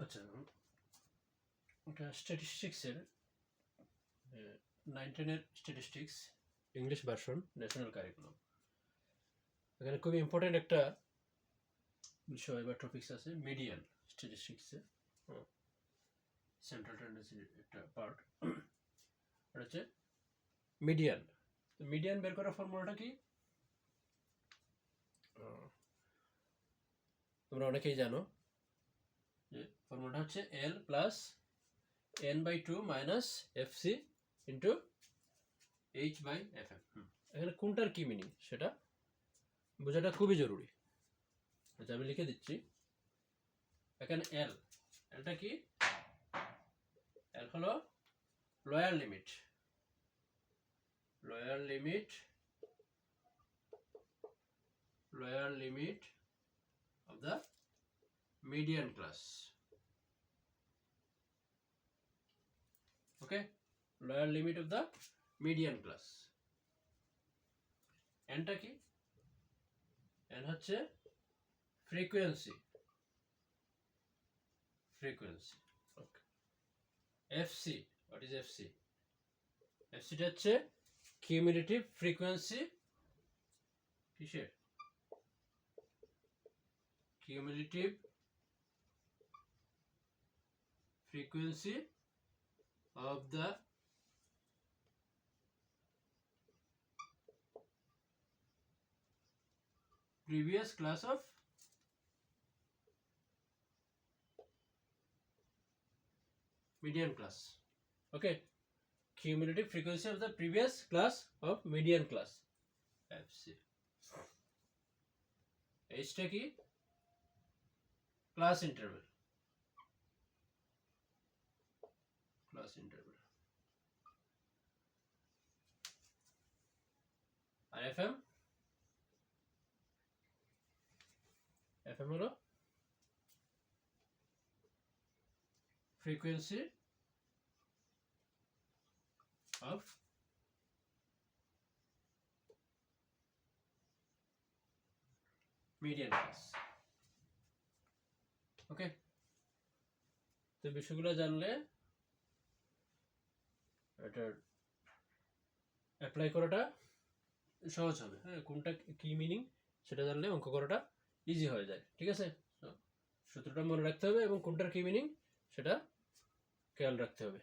আচ্ছা, এটা স্ট্যাটিস্টিক্সের 9-10-এর statistics English version national curriculum. এখানে খুবই ইম্পর্টেন্ট একটা বিষয় বা টপিকস আছে মিডিয়ান স্ট্যাটিস্টিক্সে, সেন্ট্রাল টেন্ডেন্সির একটা পার্ট। এটা হচ্ছে মিডিয়ান। মিডিয়ান বের করার ফর্মুলাটা কি তোমরা অনেকেই জানো, যে ফর্মুলাটা হচ্ছে L plus n/2 minus FC into H/FM। এখানে কোনটার কি মিনিং সেটা বোঝাটা খুবই জরুরি। আচ্ছা, আমি লিখে দিচ্ছি। এখানে এলটা কি? এল হলো lower limit, lower limit of the median class. Okay, lower limit of the median class. n টা কি? n হচ্ছে frequency. Okay. FC, what is FC? FC টা হচ্ছে cumulative frequency কিসের? cumulative frequency of the previous class of median class. Okay, cumulative frequency of the previous class of median class, FC. H টা কি? class interval. আর FM হলো frequency of median class. ওকে, তো বিষয়গুলো জানলে এটা অ্যাপ্লাই করাটা সহজ হবে। হ্যাঁ, কোনটা কি মিনিং সেটা জানলে অঙ্ক করাটা ইজি হয়ে যায়। ঠিক আছে, সূত্রটা মনে রাখতে হবে এবং কোনটার কি মিনিং সেটা খেয়াল রাখতে হবে।